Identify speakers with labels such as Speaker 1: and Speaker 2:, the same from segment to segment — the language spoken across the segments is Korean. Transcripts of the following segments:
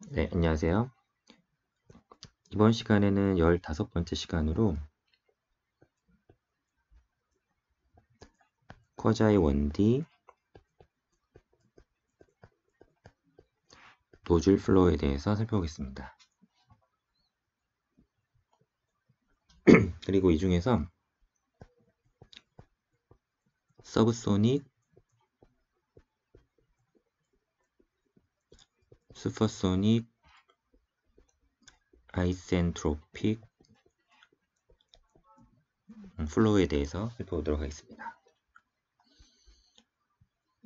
Speaker 1: 네, 안녕하세요. 이번 시간에는 15번째 시간으로 쿼자의 원리, 노즐 플로우에 대해서 살펴보겠습니다. 그리고 이 중에서 서브소닉, 슈퍼소닉, 아이센트로픽 플로우에 대해서 살펴보도록 하겠습니다.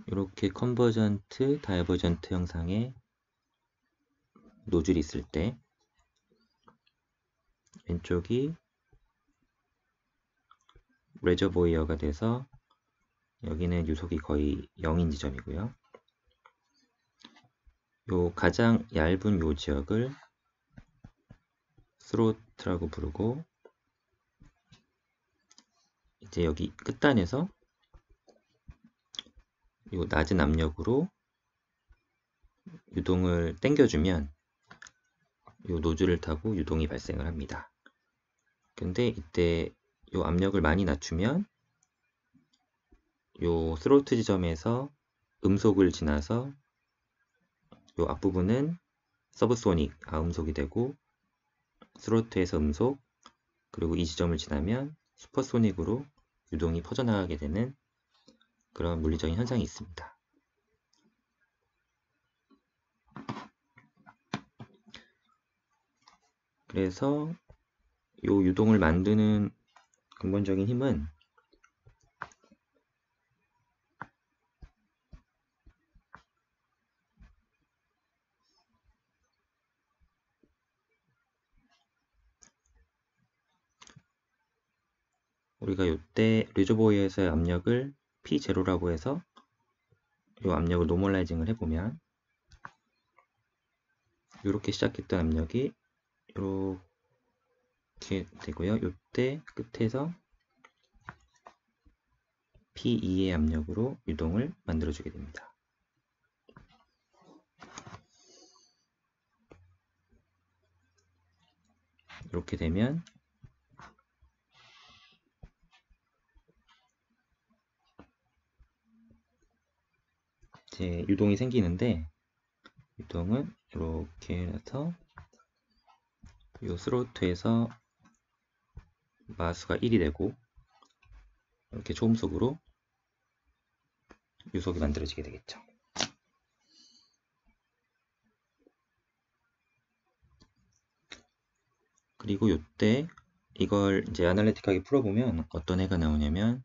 Speaker 1: 이렇게 컨버전트, 다이버전트 형상의 노즐이 있을 때 왼쪽이 레저보이어가 돼서 여기는 유속이 거의 0인 지점이고요. 요 가장 얇은 요 지역을 스로트라고 부르고, 이제 여기 끝단에서 요 낮은 압력으로 유동을 당겨주면 요 노즐을 타고 유동이 발생을 합니다. 근데 이때 요 압력을 많이 낮추면 요 스로트 지점에서 음속을 지나서 요 앞부분은 서브소닉, 아음속이 되고, 스로트에서 음속, 그리고 이 지점을 지나면 슈퍼소닉으로 유동이 퍼져나가게 되는 그런 물리적인 현상이 있습니다. 그래서 요 유동을 만드는 근본적인 힘은 우리가 요때 리저보이어에서의 압력을 P0라고 해서 요 압력을 노멀라이징을 해보면 이렇게 시작했던 압력이 이렇게 되고요. 요때 끝에서 P2의 압력으로 유동을 만들어주게 됩니다. 이렇게 되면 이제 유동이 생기는데, 유동은 이렇게 해서 요 스로트에서 마수가 1이 되고 이렇게 초음속으로 유속이 만들어지게 되겠죠. 그리고 요때 이걸 이제 아날리틱하게 풀어보면 어떤 해가 나오냐면,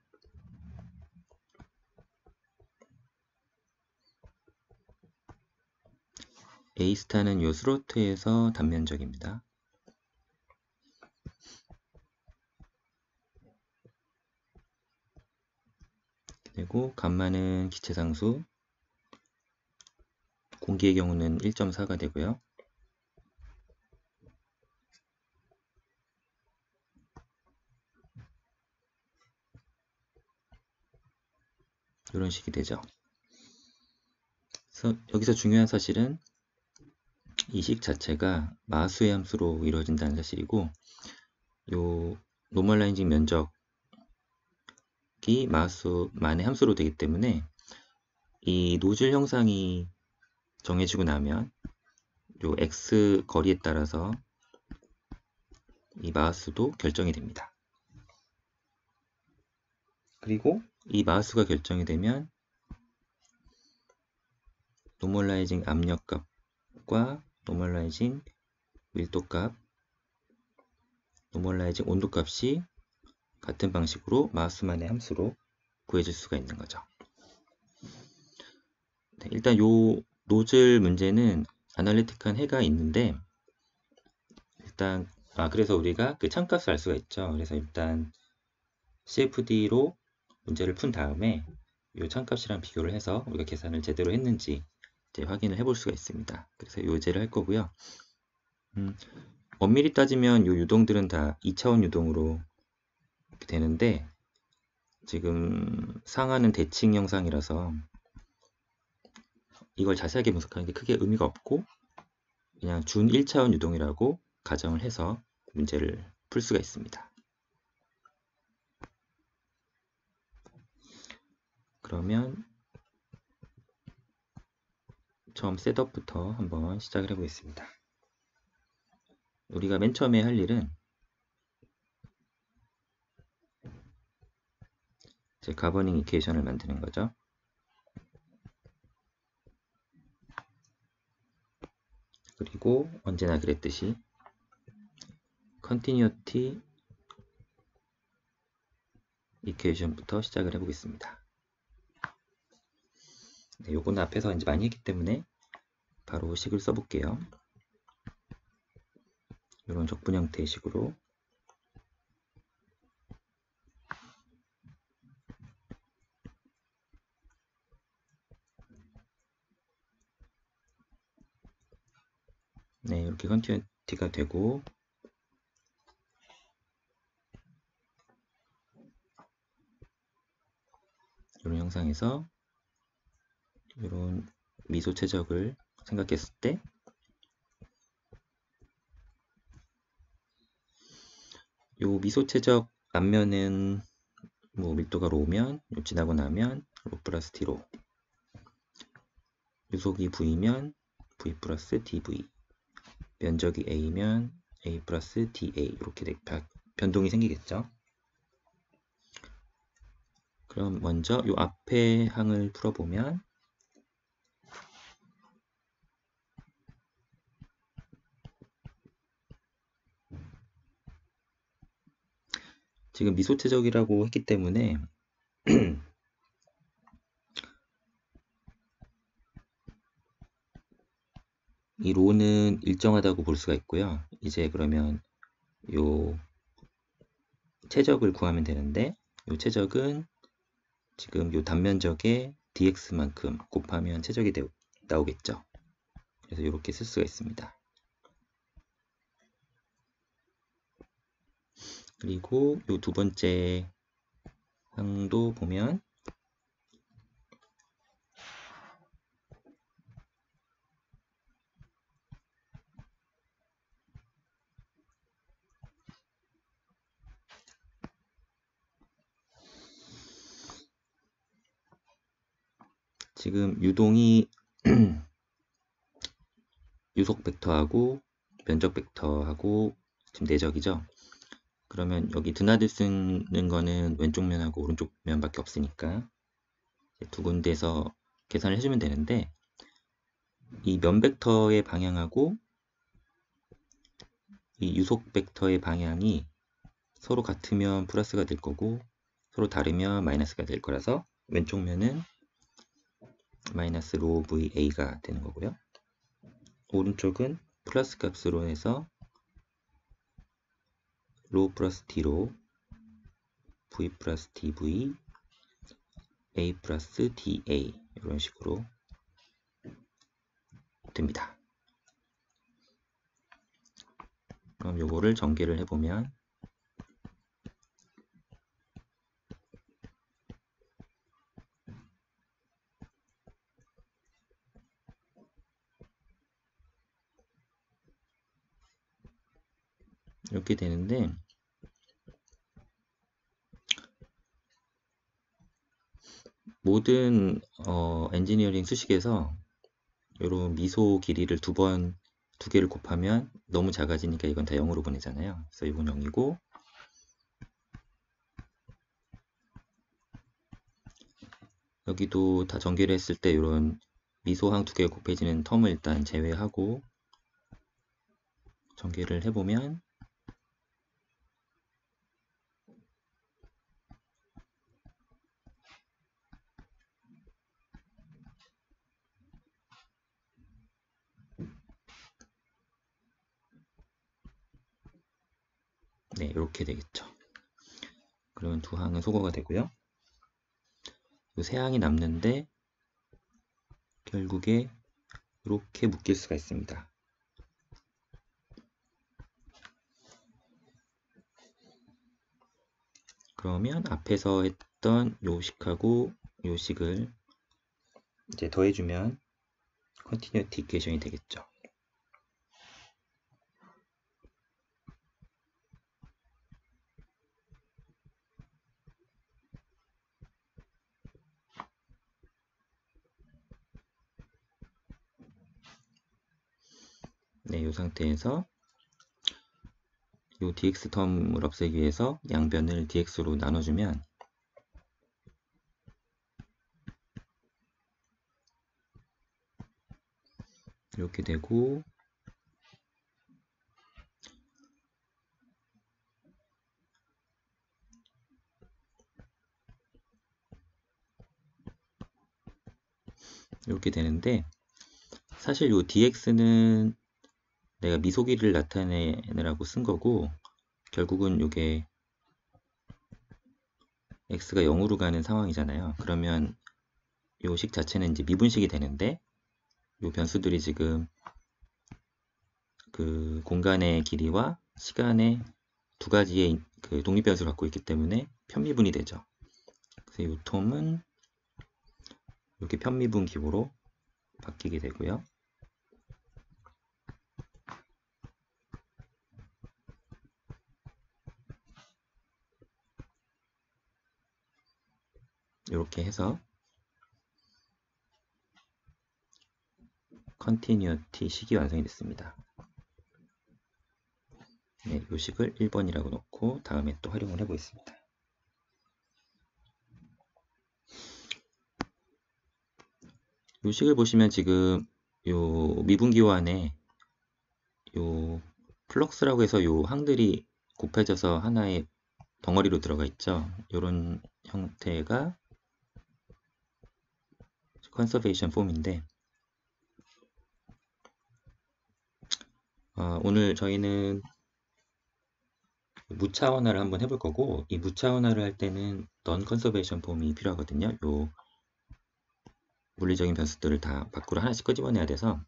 Speaker 1: A스타는 요 스로트에서 단면적입니다. 그리고 감마는 기체상수, 공기의 경우는 1.4가 되고요. 이런 식이 되죠. 그래서 여기서 중요한 사실은 이 식 자체가 마수의 함수로 이루어진다는 사실이고, 요 노멀라이징 면적이 마수만의 함수로 되기 때문에 이 노즐 형상이 정해지고 나면 요 x 거리에 따라서 이 마수도 결정이 됩니다. 그리고 이 마수가 결정이 되면 노멀라이징 압력값과 노멀라이징 밀도값, 노멀라이징 온도값이 같은 방식으로 마수만의 함수로 구해질 수가 있는 거죠. 네, 일단 요 노즐 문제는 아날리틱한 해가 있는데, 일단 그래서 우리가 그 참값을 알 수가 있죠. 그래서 일단 CFD로 문제를 푼 다음에 이 참값이랑 비교를 해서 우리가 계산을 제대로 했는지 이제 확인을 해볼 수가 있습니다. 그래서 이 예제를 할 거고요. 엄밀히 따지면 이 유동들은 다 2차원 유동으로 되는데, 지금 상하는 대칭 형상이라서 이걸 자세하게 분석하는 게 크게 의미가 없고, 그냥 준 1차원 유동이라고 가정을 해서 문제를 풀 수가 있습니다. 그러면 처음 셋업부터 한번 시작을 해보겠습니다. 우리가 맨 처음에 할 일은 이제 가버닝 이퀘이션을 만드는 거죠. 그리고 언제나 그랬듯이 컨티뉴어티 이퀘이션부터 시작을 해보겠습니다. 네, 요거는 앞에서 이제 많이 했기 때문에 바로 식을 써볼게요. 이런 적분 형태의 식으로 네, 이렇게 컨티뉴어티가 되고 이런 형상에서 이런 미소 최적을 생각했을 때 요 미소 최적 앞면은 뭐 밀도가 로면 요 지나고 나면 로 플러스 T로 유속이 V면 V 플러스 dV 면적이 A면 A 플러스 dA 이렇게 변동이 생기겠죠. 그럼 먼저 요 앞에 항을 풀어보면 지금 미소 최적이라고 했기 때문에 이 로는 일정하다고 볼 수가 있고요. 이제 그러면 요 최적을 구하면 되는데 요 최적은 지금 요 단면적의 dx만큼 곱하면 최적이 나오겠죠. 그래서 이렇게 쓸 수가 있습니다. 그리고 요 두 번째 항도 보면 지금 유동이 유속 벡터하고 면적 벡터하고 지금 내적이죠. 그러면 여기 드나들 쓰는 거는 왼쪽 면하고 오른쪽 면밖에 없으니까 두 군데에서 계산을 해주면 되는데 이 면 벡터의 방향하고 이 유속 벡터의 방향이 서로 같으면 플러스가 될 거고 서로 다르면 마이너스가 될 거라서 왼쪽 면은 마이너스 로 VA가 되는 거고요. 오른쪽은 플러스 값으로 해서 로 플러스 T로 V 플러스 dV A 플러스 dA 이런 식으로 됩니다. 그럼 요거를 전개를 해보면 이렇게 되는데 모든 엔지니어링 수식에서 이런 미소 길이를 두 개를 곱하면 너무 작아지니까 이건 다 0으로 보내잖아요. 그래서 이건 0이고 여기도 다 전개를 했을 때 이런 미소항 두 개 곱해지는 텀을 일단 제외하고 전개를 해보면 네, 이렇게 되겠죠. 그러면 두 항은 소거가 되고요. 세 항이 남는데 결국에 이렇게 묶일 수가 있습니다. 그러면 앞에서 했던 요식하고 요식을 이제 더해주면 컨티뉴어티 이퀘이션이 되겠죠. 네, 이 상태에서 이 dx 텀을 없애기 위해서 양변을 dx로 나눠주면 이렇게 되고, 이렇게 되는데, 사실 이 dx는 내가 미소기를 나타내느라고 쓴 거고, 결국은 이게 x가 0으로 가는 상황이잖아요. 그러면 이 식 자체는 이제 미분식이 되는데, 이 변수들이 지금 그 공간의 길이와 시간의 두 가지의 그 독립 변수를 갖고 있기 때문에 편미분이 되죠. 그래서 이 톰은 이렇게 편미분 기호로 바뀌게 되고요. 이렇게 해서 컨티뉴어티 식이 완성이 됐습니다. 네, 이 식을 1번이라고 놓고 다음에 또 활용을 해보겠습니다. 이 식을 보시면 지금 요 미분기호 안에 요 플럭스라고 해서 요 항들이 곱해져서 하나의 덩어리로 들어가 있죠. 이런 형태가 컨서베이션 폼인데, 오늘 저희는 무차원화를 한번 해볼 거고, 이 무차원화를 할 때는 넌 컨서베이션 폼이 필요하거든요. 요 물리적인 변수들을 다 밖으로 하나씩 끄집어내야 돼서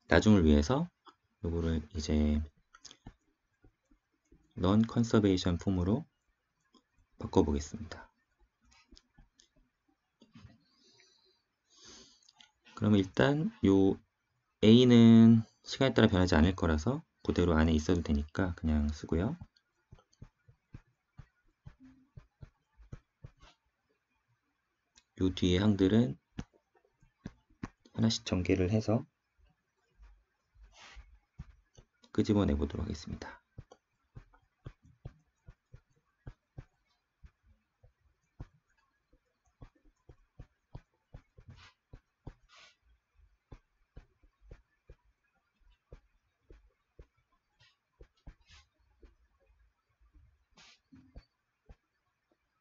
Speaker 1: 나중을 위해서 요거를 이제 넌 컨서베이션 폼으로 바꿔보겠습니다. 그러면 일단 요 A는 시간에 따라 변하지 않을 거라서 그대로 안에 있어도 되니까 그냥 쓰고요. 요 뒤에 항들은 하나씩 전개를 해서 끄집어내 보도록 하겠습니다.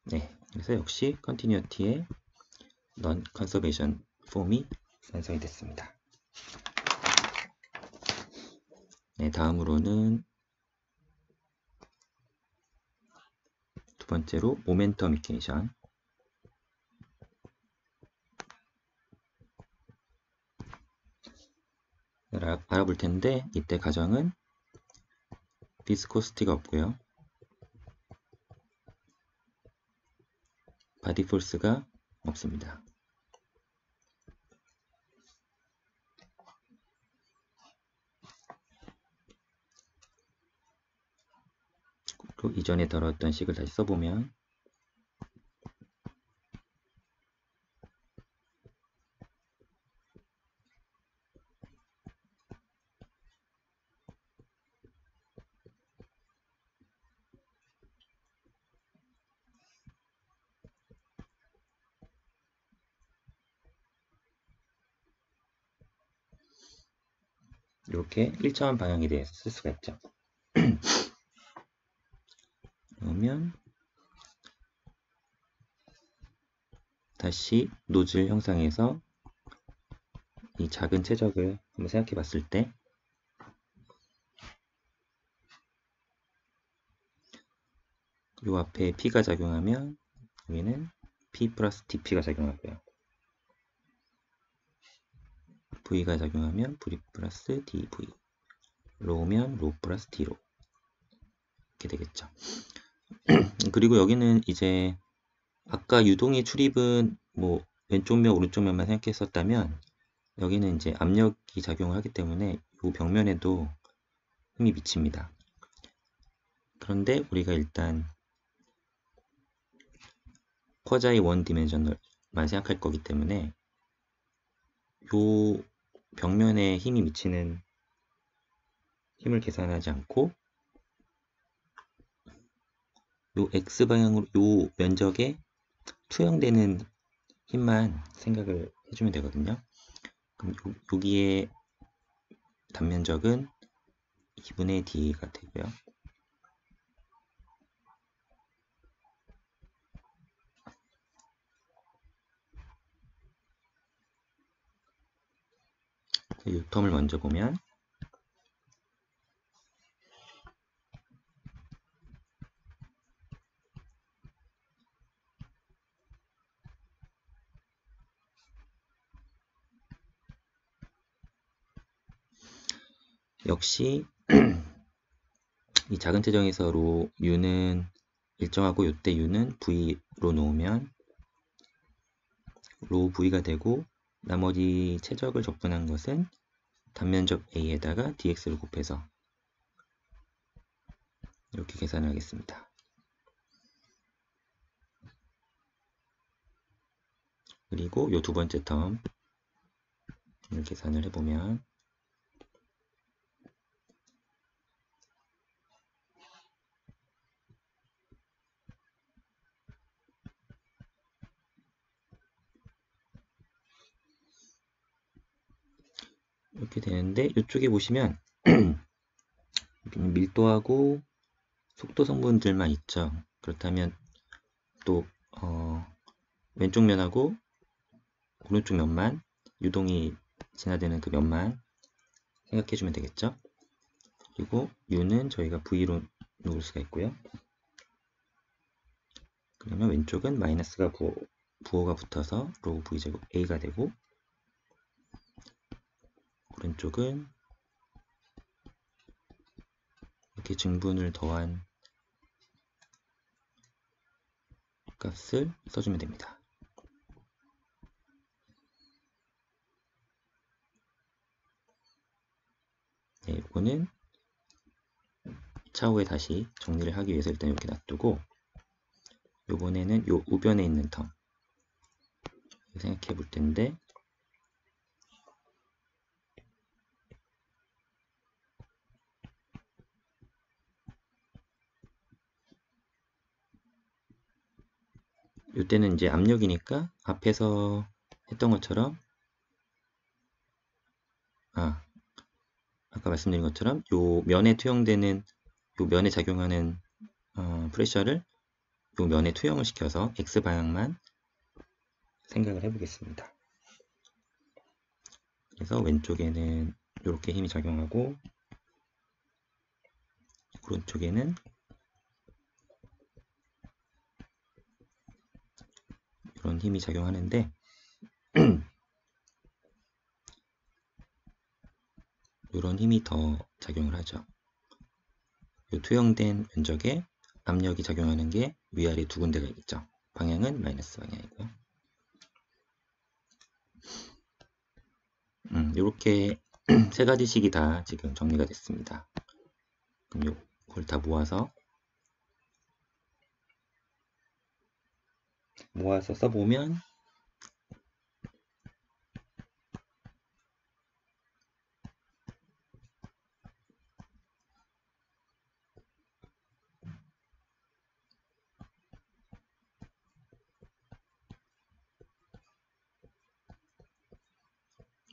Speaker 1: 네, 그래서 역시 컨티뉴어티의 넌 컨서베이션 폼이 완성이 됐습니다. 네, 다음으로는 두 번째로 모멘텀 이퀘이션. 알아볼 텐데 이때 가정은 비스코시티가 없고요. 바디 포스가 없습니다. 또 이전에 다뤘던 식을 다시 써보면 이렇게 1차원 방향에 대해서 쓸 수가 있죠. 그러면 다시 노즐 형상에서 이 작은 최적을 한번 생각해 봤을 때 이 앞에 P가 작용하면 여기는 P 플러스 DP가 작용하고요. V가 작용하면 V 플러스 DV, 로우면 로 플러스 D로 이렇게 되겠죠. 그리고 여기는 이제 아까 유동의 출입은 뭐 왼쪽 면 오른쪽 면만 생각했었다면 여기는 이제 압력이 작용을 하기 때문에 이 벽면에도 힘이 미칩니다. 그런데 우리가 일단 쿼자이 원 디멘셔널만 생각할 거기 때문에 요 벽면에 힘이 미치는 힘을 계산하지 않고 요 X방향으로 요 면적에 투영되는 힘만 생각을 해주면 되거든요. 그럼 여기에 단면적은 2분의 D가 되고요. 이 텀을 먼저 보면 역시 이 작은 최정에서 로 U는 일정하고 요때 U는 V로 놓으면 로 V가 되고 나머지 최적을 적분한 것은 단면적 A에다가 dx를 곱해서 이렇게 계산을 하겠습니다. 그리고 요 두 번째 텀을 계산을 해보면 이렇게 되는데 이쪽에 보시면 밀도하고 속도 성분들만 있죠. 그렇다면 또 왼쪽 면하고 오른쪽 면만 유동이 진화되는 그 면만 생각해주면 되겠죠. 그리고 U는 저희가 V로 놓을 수가 있고요. 그러면 왼쪽은 마이너스가 부호가 붙어서 로우 V제곱 A가 되고 오른쪽은 이렇게 증분을 더한 값을 써주면 됩니다. 네, 이거는 차후에 다시 정리를 하기 위해서 일단 이렇게 놔두고 이번에는 요 우변에 있는 텀 생각해 볼 텐데 이때는 이제 압력이니까 앞에서 했던 것처럼 아까 말씀드린 것처럼 요 면에 투영되는 요 면에 작용하는 프레셔를 요 면에 투영을 시켜서 X방향만 생각을 해보겠습니다. 그래서 왼쪽에는 이렇게 힘이 작용하고 오른쪽에는 이런 힘이 작용하는데 이런 힘이 더 작용을 하죠. 이 투영된 면적에 압력이 작용하는 게 위아래 두 군데가 있죠. 방향은 마이너스 방향이고요. 이렇게 세 가지씩이 다 지금 정리가 됐습니다. 그럼 이걸 다 모아서 써보면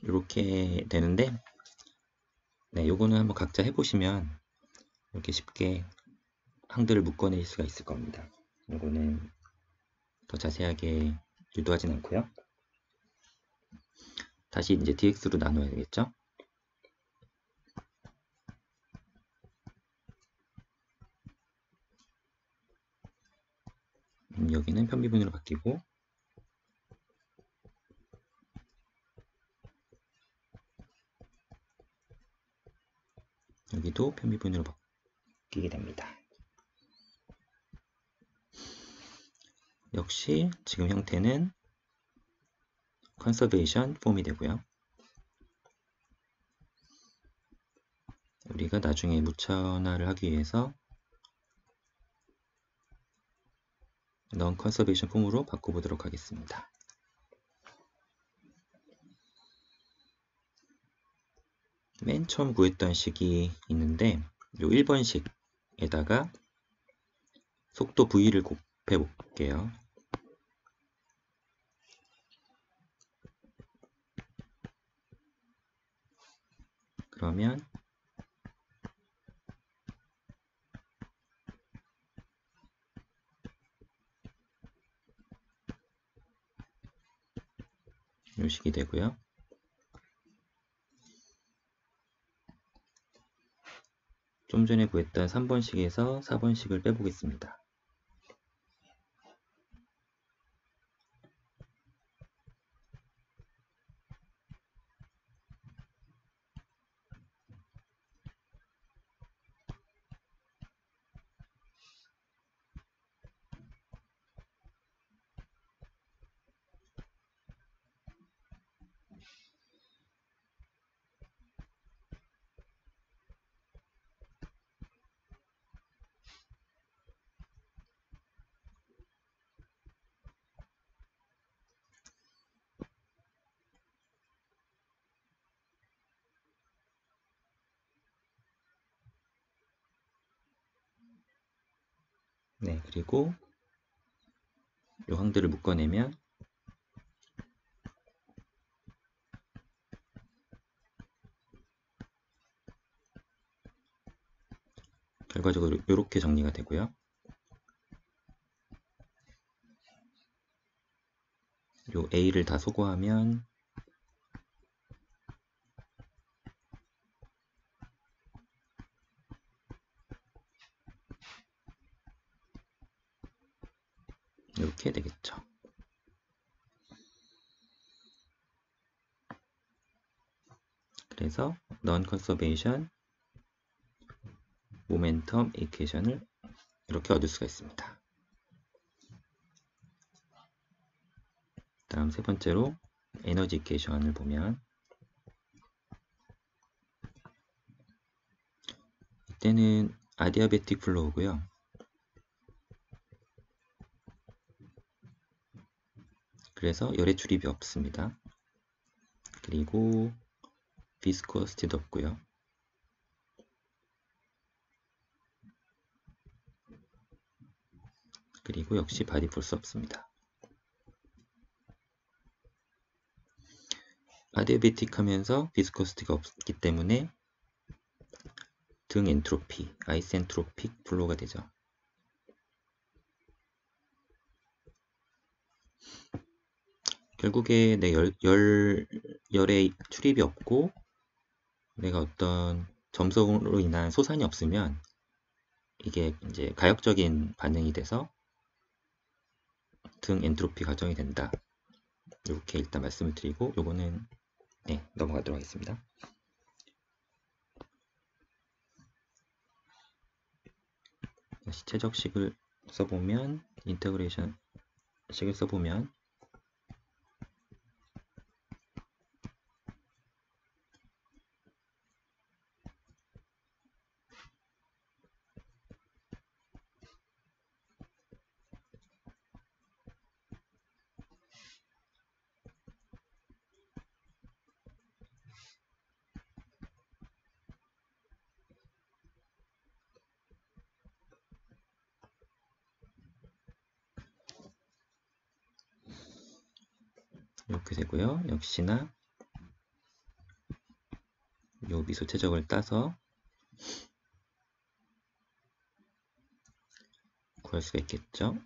Speaker 1: 이렇게 되는데 네, 요거는 한번 각자 해보시면 이렇게 쉽게 항들을 묶어낼 수가 있을 겁니다. 요거는 더 자세하게 유도하진 않고요. 다시 이제 dx로 나눠야 되겠죠. 여기는 편미분으로 바뀌고 여기도 편미분으로 바뀌게 됩니다. 역시 지금 형태는 컨서베이션 폼이 되고요. 우리가 나중에 무차원화를 하기 위해서 넌 컨서베이션 폼으로 바꿔보도록 하겠습니다. 맨 처음 구했던 식이 있는데 요 1번식에다가 속도 V를 곱해 볼게요. 그러면 요 식이 되고요. 좀 전에 구했던 3번식에서 4번식을 빼보겠습니다. 네, 그리고 요 항들을 묶어내면 결과적으로 이렇게 정리가 되고요. 요 A를 다 소거하면 이렇게 되겠죠. 그래서 non-conservation momentum equation을 이렇게 얻을 수가 있습니다. 다음 세 번째로 에너지 이퀘이션을 보면 이때는 아디아베틱 플로우고요. 그래서 열의 출입이 없습니다. 그리고 비스코시티도 없고요. 그리고 역시 바디 폴스 없습니다. 아디아베틱 하면서 비스코시티가 없기 때문에 등 엔트로피, 아이센트로픽 플로우가 되죠. 결국에 내 열의 출입이 없고 내가 어떤 점성으로 인한 소산이 없으면 이게 이제 가역적인 반응이 돼서 등 엔트로피 가정이 된다. 이렇게 일단 말씀을 드리고 요거는 네, 넘어가도록 하겠습니다. 다시 최적식을 써보면 인테그레이션 식을 써보면 이렇게 되고요. 역시나 요 미소 최적을 따서 구할 수가 있겠죠.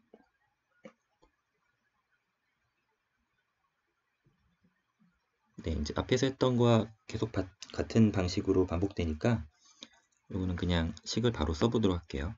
Speaker 1: 네, 이제 앞에서 했던 거와 계속 같은 방식으로 반복되니까 요거는 그냥 식을 바로 써보도록 할게요.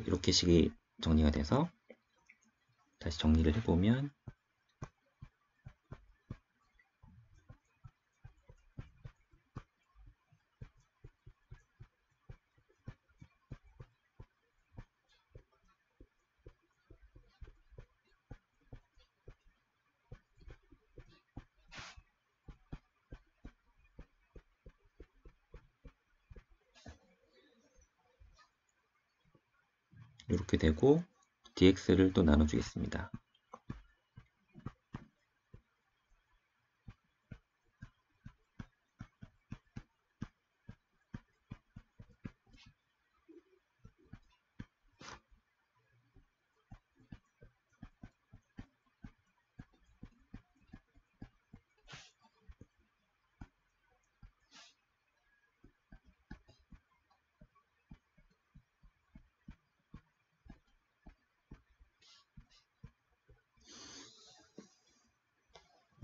Speaker 1: 이렇게 식이 정리가 돼서 다시 정리를 해보면 이렇게 되고 dx를 또 나눠주겠습니다.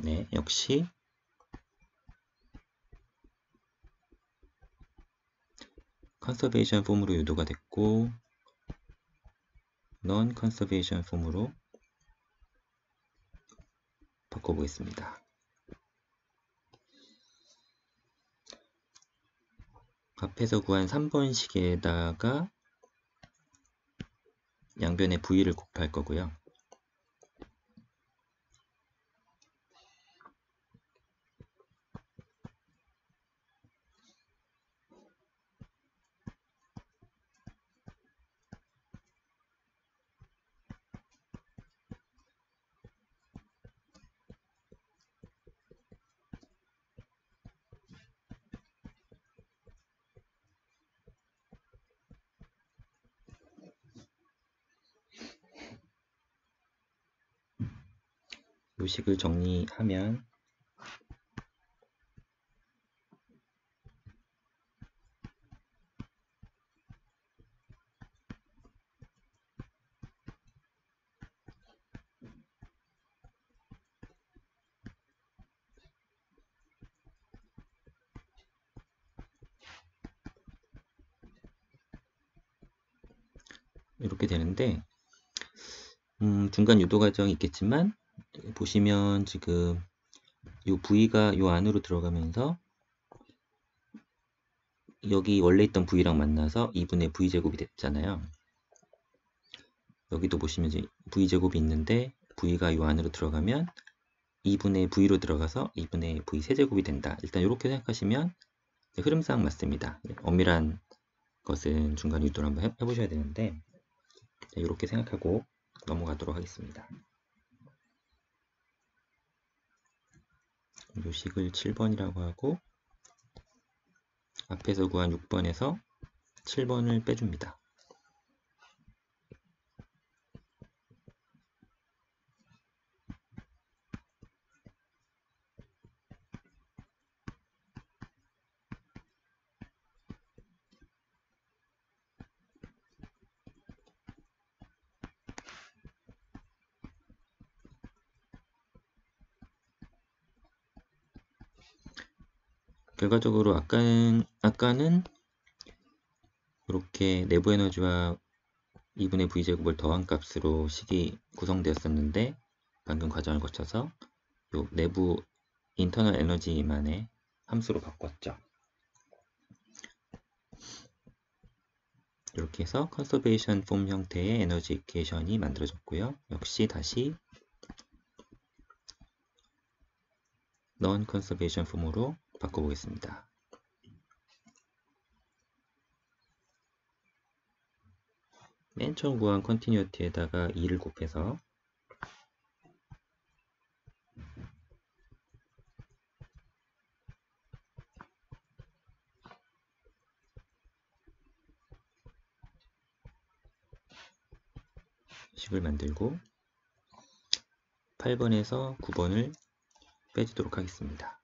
Speaker 1: 네, 역시 컨서베이션 폼으로 유도가 됐고 넌 컨서베이션 폼으로 바꿔보겠습니다. 앞에서 구한 3번 식에다가 양변에 v를 곱할 거고요. 요식을 정리하면 이렇게 되는데 중간 유도 과정이 있겠지만 보시면 지금 이 v가 이 안으로 들어가면서 여기 원래 있던 v랑 만나서 2분의 v제곱이 됐잖아요. 여기도 보시면 이제 v제곱이 있는데 v가 이 안으로 들어가면 2분의 v로 들어가서 2분의 v 세제곱이 된다. 일단 이렇게 생각하시면 흐름상 맞습니다. 엄밀한 것은 중간 유도를 한번 해보셔야 되는데 이렇게 생각하고 넘어가도록 하겠습니다. 요식을 7번이라고 하고 앞에서 구한 6번에서 7번을 빼줍니다. 결과적으로 아까는 이렇게 내부 에너지와 2분의 v제곱을 더한 값으로 식이 구성되었었는데 방금 과정을 거쳐서 요 내부 인터널 에너지만의 함수로 바꿨죠. 이렇게 해서 컨서베이션 폼 형태의 에너지 이퀘이션이 만들어졌고요. 역시 다시 넌 컨서베이션 폼으로 바꿔보겠습니다. 맨 처음 구한 컨티뉴어티에다가 2를 곱해서 식을 만들고 8번에서 9번을 빼주도록 하겠습니다.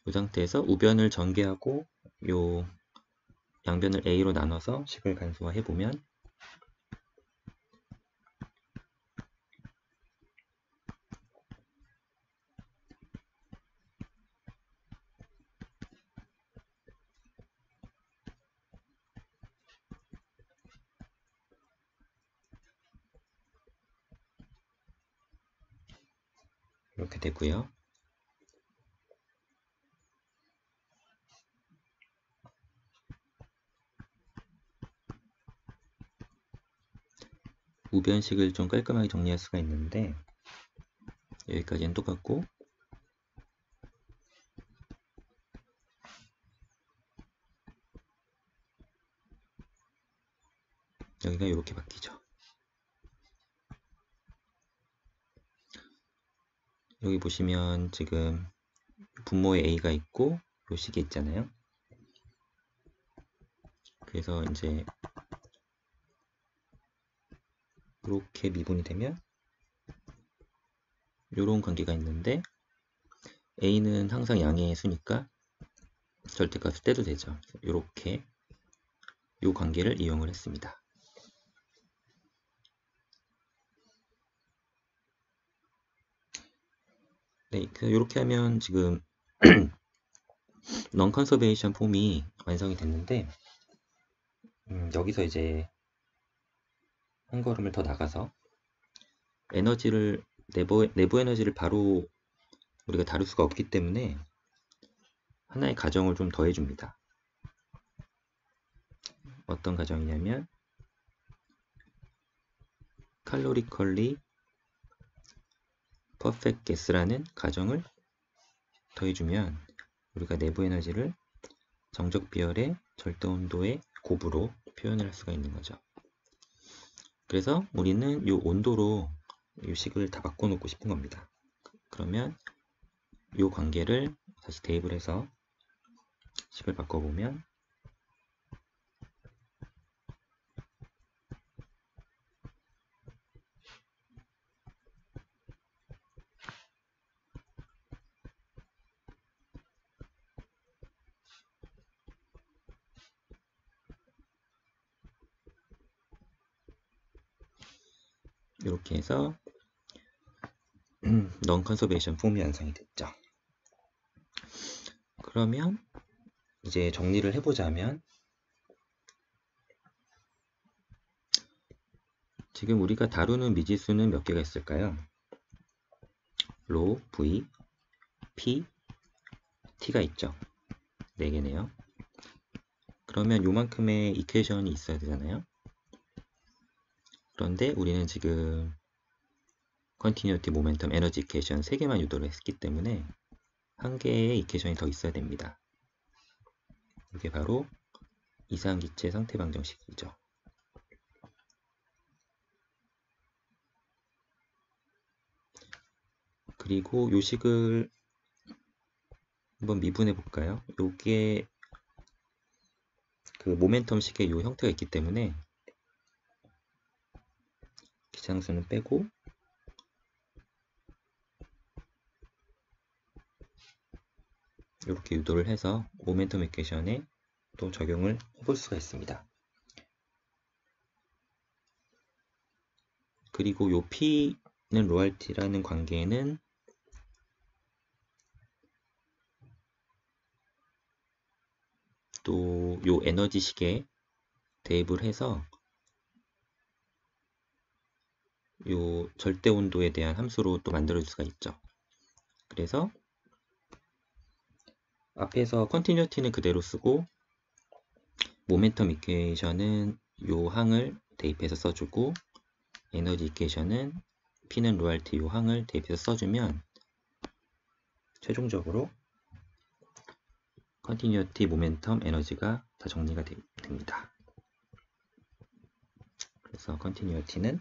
Speaker 1: 이 상태에서 우변을 전개하고 요 양변을 A로 나눠서 식을 간소화해 보면 이렇게 되고요. 우변식을 좀 깔끔하게 정리할 수가 있는데 여기까지는 똑같고 여기가 이렇게 바뀌죠. 여기 보시면 지금 분모에 A가 있고 요 식이 있잖아요. 그래서 이제 이렇게 미분이 되면 이런 관계가 있는데 A는 항상 양의 수니까 절대값을 떼도 되죠. 이렇게 이 관계를 이용을 했습니다. 네, 이렇게 하면 지금 non-conservation 폼이 완성이 됐는데 여기서 이제 한 걸음을 더 나가서 에너지를 내부 에너지를 바로 우리가 다룰 수가 없기 때문에 하나의 가정을 좀 더해줍니다. 어떤 가정이냐면 calorically perfect gas라는 가정을 더해주면 우리가 내부 에너지를 정적 비열의 절대 온도의 곱으로 표현을 할 수가 있는 거죠. 그래서 우리는 이 온도로 이 식을 다 바꿔놓고 싶은 겁니다. 그러면 이 관계를 다시 대입을 해서 식을 바꿔보면 이렇게 해서 non-conservation 폼이 완성이 됐죠. 그러면 이제 정리를 해보자면 지금 우리가 다루는 미지수는 몇 개가 있을까요? 로, V, P, T가 있죠. 4개네요. 그러면 요만큼의 이퀘이션이 있어야 되잖아요. 그런데 우리는 지금 컨티뉴티, 모멘텀, 에너지 이퀘이션 3개만 유도를 했기 때문에 한 개의 이퀘이션이 더 있어야 됩니다. 이게 바로 이상기체 상태 방정식이죠. 그리고 요 식을 한번 미분해 볼까요? 요게 그 모멘텀 식의 요 형태가 있기 때문에 기상수는 빼고 이렇게 유도를 해서 모멘텀 이퀘이션에 또 적용을 해볼 수가 있습니다. 그리고 요 P는 로알티라는 관계에는 또 요 에너지식에 대입을 해서 요 절대 온도에 대한 함수로 또 만들어 줄 수가 있죠. 그래서 앞에서 컨티뉴티는 그대로 쓰고 모멘텀 이퀘이션은 요 항을 대입해서 써주고 에너지 이퀘이션은 P는 로알티 요 항을 대입해서 써주면 최종적으로 컨티뉴티, 모멘텀, 에너지가 다 정리가 됩니다. 그래서 컨티뉴티는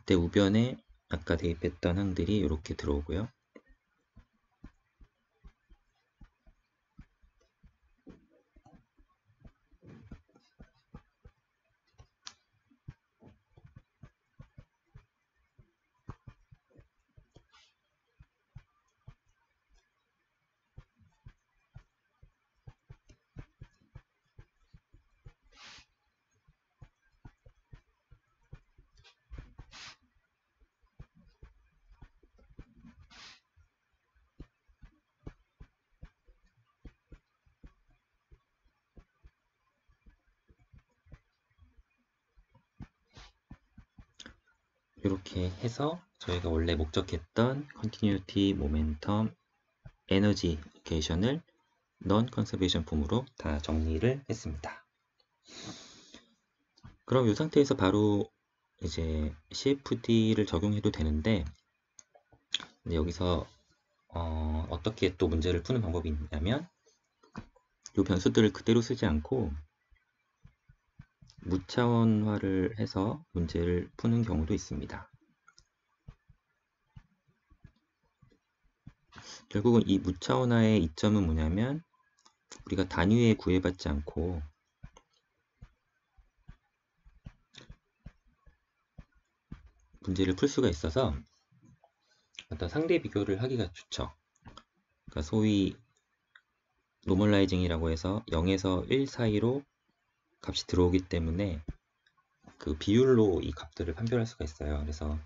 Speaker 1: 이때 우변에 아까 대입했던 항들이 이렇게 들어오고요. 이렇게 해서 저희가 원래 목적했던 continuity, momentum, 에너지 이케이션을 non conservation 폼으로 다 정리를 했습니다. 그럼 이 상태에서 바로 이제 CFD를 적용해도 되는데 여기서 어떻게 또 문제를 푸는 방법이 있냐면 이 변수들을 그대로 쓰지 않고 무차원화를 해서 문제를 푸는 경우도 있습니다. 결국은 이 무차원화의 이점은 뭐냐면 우리가 단위에 구애받지 않고 문제를 풀 수가 있어서 어떤 상대 비교를 하기가 좋죠. 그러니까 소위 노멀라이징이라고 해서 0에서 1 사이로 값이 들어오기 때문에 그 비율로 이 값들을 판별할 수가 있어요. 그래서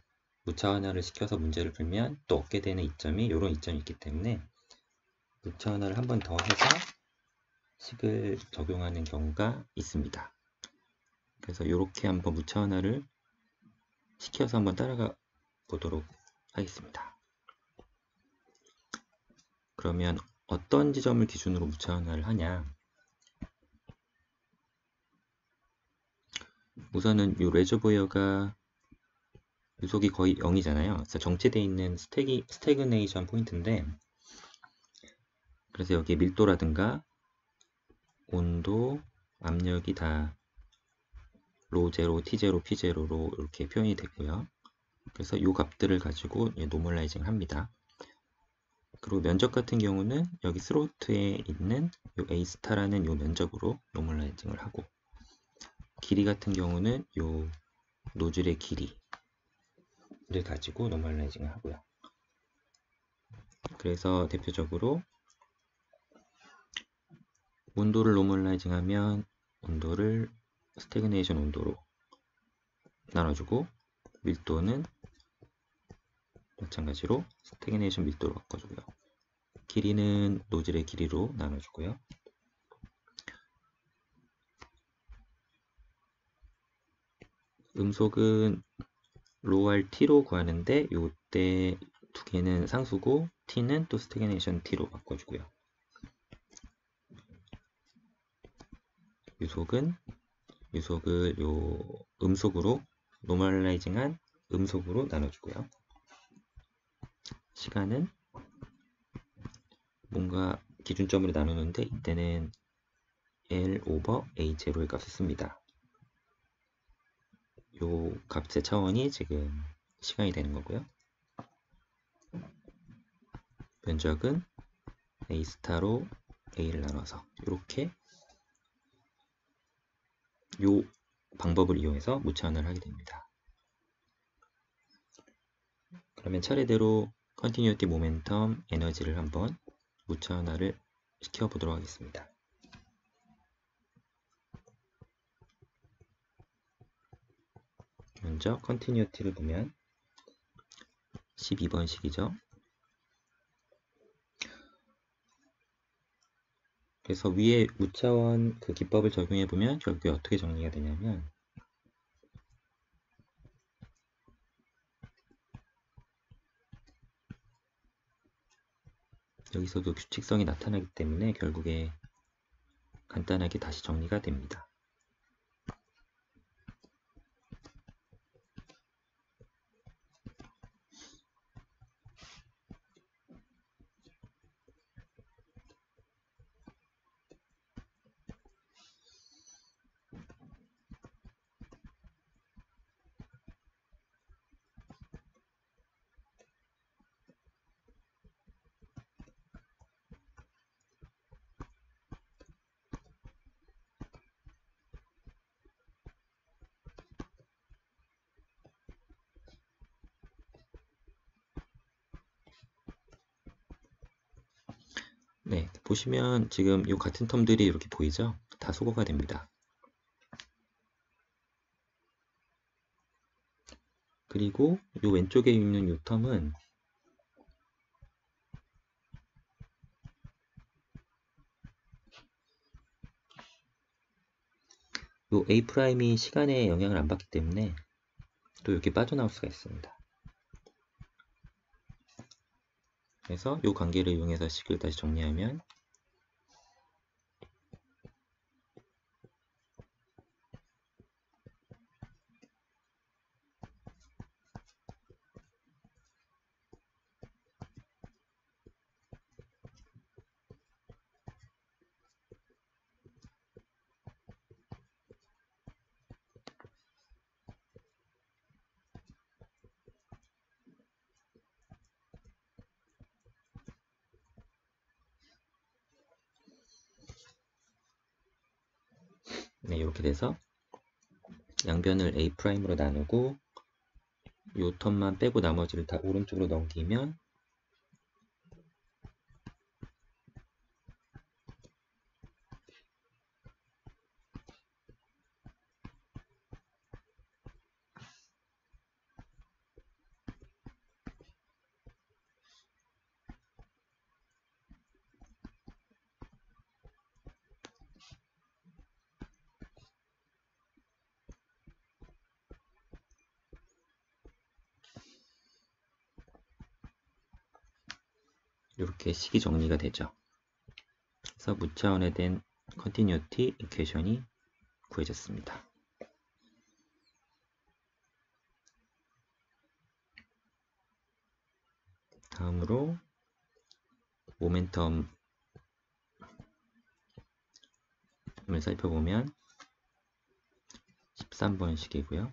Speaker 1: 무차원화를 시켜서 문제를 풀면 또 얻게 되는 이점이 이런 이점이 있기 때문에 무차원화를 한 번 더 해서 식을 적용하는 경우가 있습니다. 그래서 이렇게 한번 무차원화를 시켜서 한번 따라가 보도록 하겠습니다. 그러면 어떤 지점을 기준으로 무차원화를 하냐? 우선은 이 레저보이어가 유속이 거의 0이잖아요. 그래서 정체되어 있는 스태그네이션 포인트인데, 그래서 여기 밀도라든가 온도, 압력이 다 로0, T0, P0로 이렇게 표현이 되고요. 그래서 이 값들을 가지고 노멀라이징 합니다. 그리고 면적 같은 경우는 여기 스로트에 있는 이 A 스타라는 이 면적으로 노멀라이징을 하고, 길이 같은 경우는 이 노즐의 길이를 가지고 노멀라이징을 하고요. 그래서 대표적으로 온도를 노멀라이징 하면 온도를 스태그네이션 온도로 나눠주고, 밀도는 마찬가지로 스태그네이션 밀도로 바꿔주고요. 길이는 노즐의 길이로 나눠주고요. 음속은 로알 T로 구하는데 이때 두 개는 상수고 T는 또 스태그네이션 T로 바꿔주고요. 유속을 요 음속으로 노멀라이징한 음속으로 나눠주고요. 시간은 뭔가 기준점으로 나누는데 이때는 L 오버 A0의 값을 씁니다. 요 값의 차원이 지금 시간이 되는 거고요. 면적은 A 스타로 A를 나눠서 이렇게 요 방법을 이용해서 무차원화를 하게 됩니다. 그러면 차례대로 컨티뉴티, 모멘텀, 에너지를 한번 무차원화를 시켜보도록 하겠습니다. 먼저 컨티뉴티를 보면 12번식이죠. 그래서 위에 무차원 그 기법을 적용해 보면 결국에 어떻게 정리가 되냐면 여기서도 규칙성이 나타나기 때문에 결국에 간단하게 다시 정리가 됩니다. 보시면 지금 이 같은 텀들이 이렇게 보이죠? 다 소거가 됩니다. 그리고 이 왼쪽에 있는 이 텀은 이 A'이 시간에 영향을 안 받기 때문에 또 이렇게 빠져나올 수가 있습니다. 그래서 이 관계를 이용해서 식을 다시 정리하면 네, 이렇게 돼서 양변을 A'으로 나누고 이 텀만 빼고 나머지를 다 오른쪽으로 넘기면 이렇게 식이 정리가 되죠. 그래서 무차원에 된 컨티뉴티 이퀘이션이 구해졌습니다. 다음으로 모멘텀을 살펴보면 13번식이고요.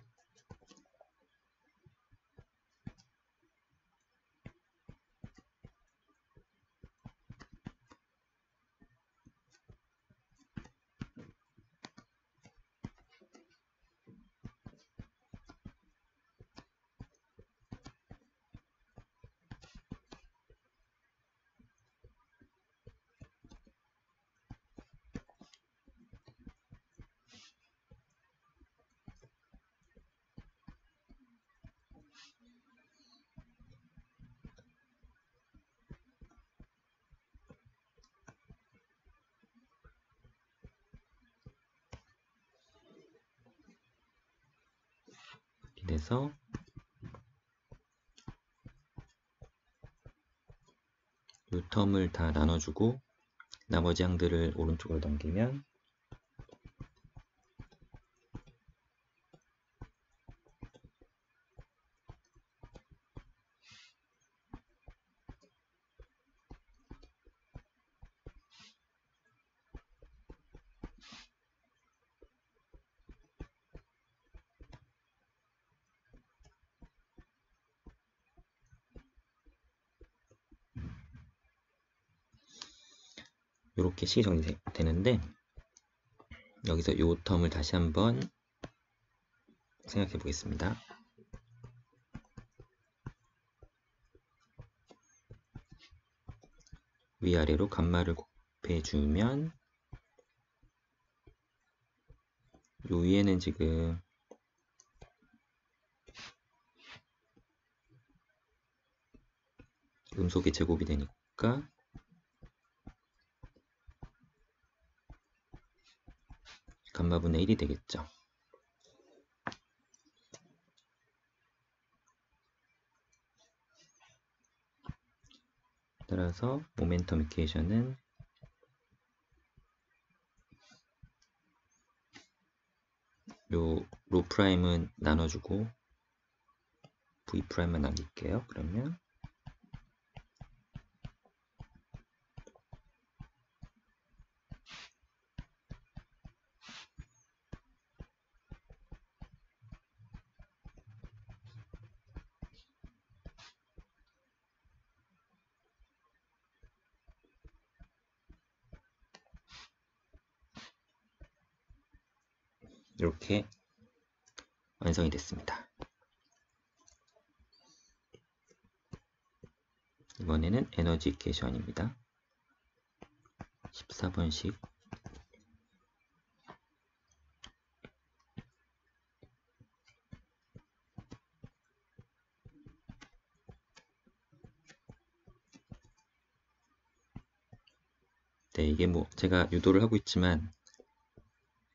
Speaker 1: 그래서 이 텀을 다 나눠주고 나머지 항들을 오른쪽으로 넘기면 이렇게 식이 정리되는데 여기서 이 텀을 다시 한번 생각해 보겠습니다. 위아래로 값말을 곱해주면 요 위에는 지금 음속이 제곱이 되니까 감마분의 1이 되겠죠. 따라서 모멘텀 이퀘이션은 요 로 프라임은 나눠주고 V 프라임만 남길게요. 그러면 이렇게 완성이 됐습니다. 이번에는 에너지 이퀘이션입니다. 14번씩 네, 이게 뭐 제가 유도를 하고 있지만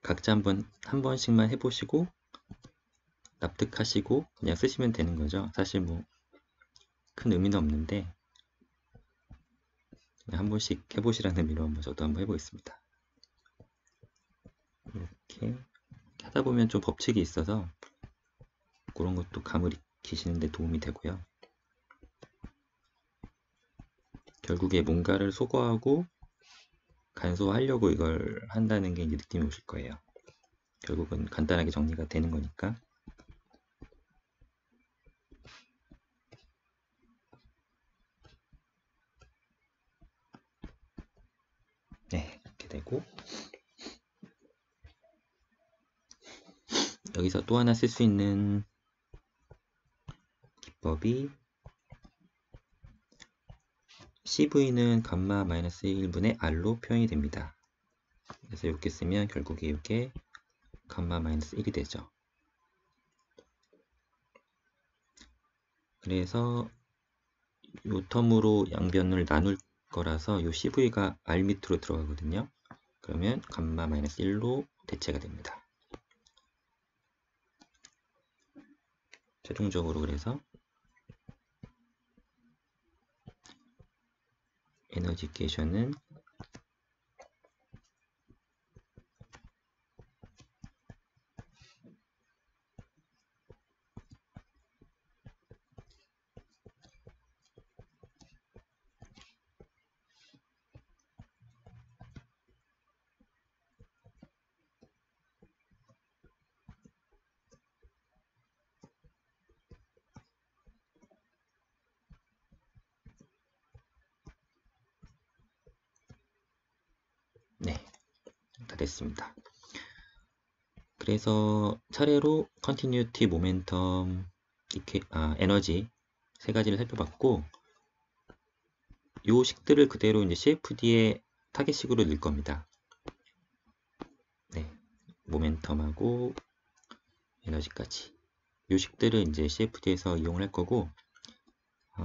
Speaker 1: 각자 한 번씩만 해보시고 납득하시고 그냥 쓰시면 되는 거죠. 사실 뭐 큰 의미는 없는데 그냥 한 번씩 해보시라는 의미로 저도 한번 해보겠습니다. 이렇게 하다 보면 좀 법칙이 있어서 그런 것도 감을 익히시는 데 도움이 되고요. 결국에 뭔가를 소거하고 간소화하려고 이걸 한다는 게 이제 느낌이 오실 거예요. 결국은 간단하게 정리가 되는 거니까. 네, 이렇게 되고 여기서 또 하나 쓸 수 있는 기법이 CV는 감마 마이너스 1분의 R로 표현이 됩니다. 그래서 이렇게 쓰면 결국에 이게 감마 마이너스 1이 되죠. 그래서 이 텀으로 양변을 나눌 거라서 이 CV가 R 밑으로 들어가거든요. 그러면 감마 마이너스 1로 대체가 됩니다. 최종적으로 그래서 에너지 이퀘이션은 네, 다 됐습니다. 그래서 차례로 컨티뉴티, 모멘텀, 에너지 세 가지를 살펴봤고 요 식들을 그대로 이제 CFD에 타겟식으로 넣을 겁니다. 네, 모멘텀하고 에너지까지 요 식들을 이제 CFD에서 이용을 할 거고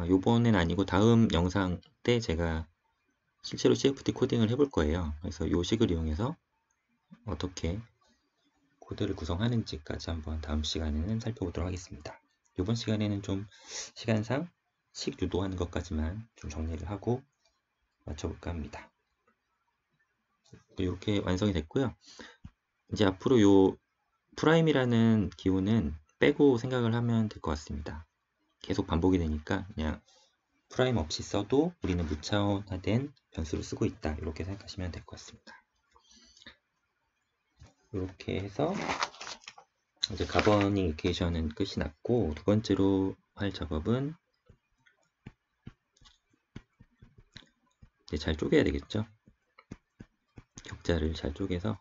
Speaker 1: 요번엔 아니고 다음 영상 때 제가 실제로 CFD 코딩을 해볼 거예요. 그래서 요 식을 이용해서 어떻게 코드를 구성하는지까지 한번 다음 시간에는 살펴보도록 하겠습니다. 이번 시간에는 좀 시간상 식 유도하는 것까지만 좀 정리를 하고 맞춰볼까 합니다. 이렇게 완성이 됐고요. 이제 앞으로 요 프라임이라는 기호는 빼고 생각을 하면 될 것 같습니다. 계속 반복이 되니까 그냥 프라임 없이 써도 우리는 무차원화된 변수를 쓰고 있다. 이렇게 생각하시면 될 것 같습니다. 이렇게 해서 이제 가버닝 이퀘이션은 끝이 났고 두 번째로 할 작업은 이제 잘 쪼개야 되겠죠. 격자를 잘 쪼개서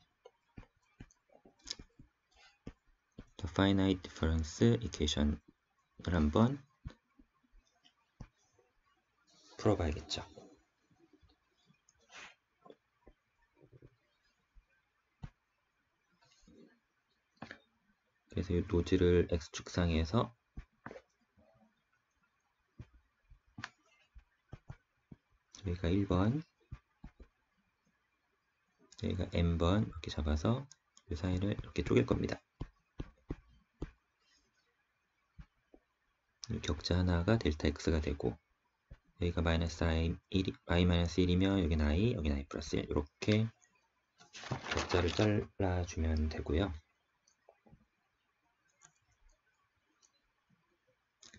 Speaker 1: finite difference equation을 한번 풀어봐야겠죠. 그래서 이 노즐을 x축상에서 여기가 1번, 여기가 n번 이렇게 잡아서 이 사이를 이렇게 쪼갤 겁니다. 이 격자 하나가 델타 x가 되고 여기가 마이너스 i-1이면 여기는 i, 여기는 i 플러스 1 이렇게 격자를 잘라주면 되고요.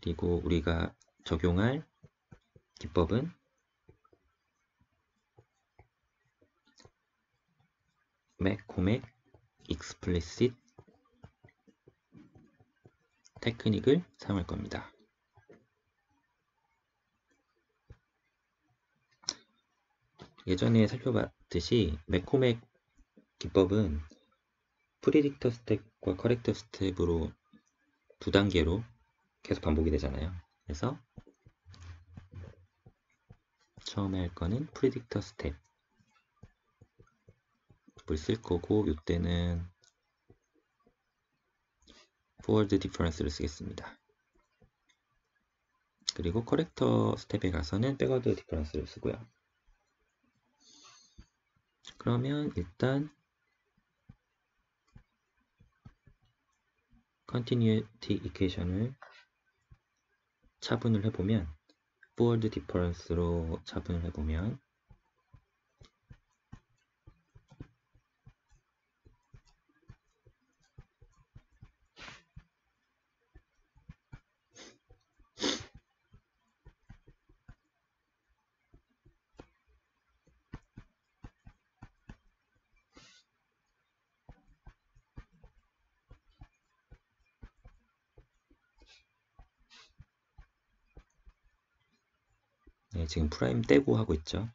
Speaker 1: 그리고 우리가 적용할 기법은 매코맥 익스플리시트 테크닉을 사용할 겁니다. 예전에 살펴봤듯이 매코맥 기법은 프리딕터 스텝과 커렉터 스텝으로 두 단계로 계속 반복이 되잖아요. 그래서 처음에 할 거는 프리딕터 스텝, 값을 쓸 거고 이때는 forward difference를 쓰겠습니다. 그리고 커렉터 스텝에 가서는 backward difference를 쓰고요. 그러면 일단 continuity equation을 차분을 해보면 forward difference로 차분을 해보면 네, 지금 프라임 떼고 하고 있죠.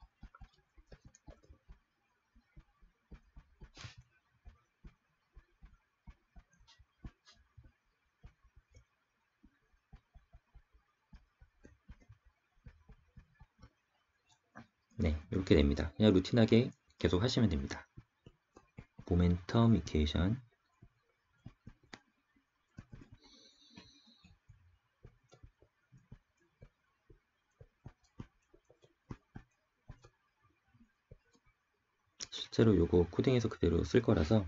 Speaker 1: 네, 이렇게 됩니다. 그냥 루틴하게 계속 하시면 됩니다. 모멘텀 이퀘이션 실제로 요거 코딩해서 그대로 쓸 거라서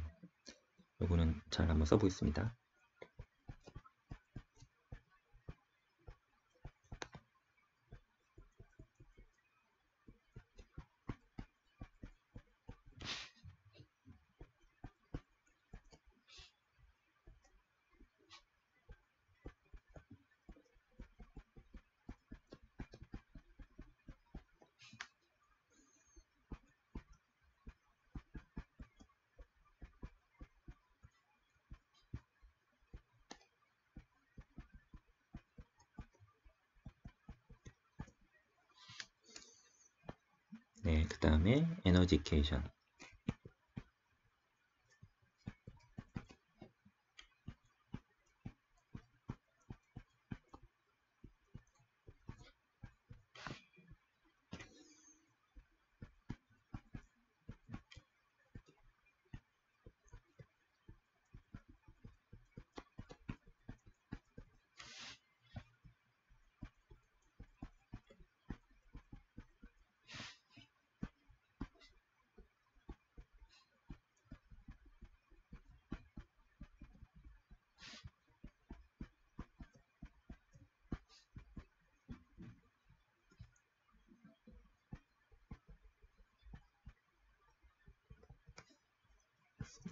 Speaker 1: 요거는 잘 한번 써보겠습니다. 네, 그 다음에 에너지 이퀘이션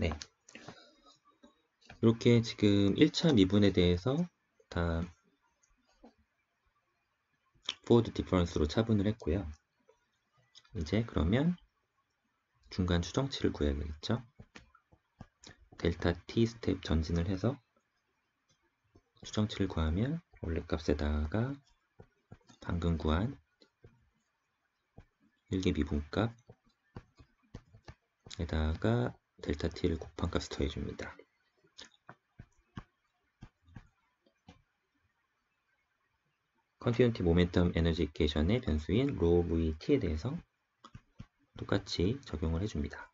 Speaker 1: 네, 이렇게 지금 1차 미분에 대해서 다 forward difference로 차분을 했고요. 이제 그러면 중간 추정치를 구해야겠죠. 델타 t 스텝 전진을 해서 추정치를 구하면 원래 값에다가 방금 구한 1개 미분값 에다가 델타 t를 곱한 값을 더해줍니다. 컨티뉴티 모멘텀 에너지 이퀘이션의 변수인 rho v t에 대해서 똑같이 적용을 해줍니다.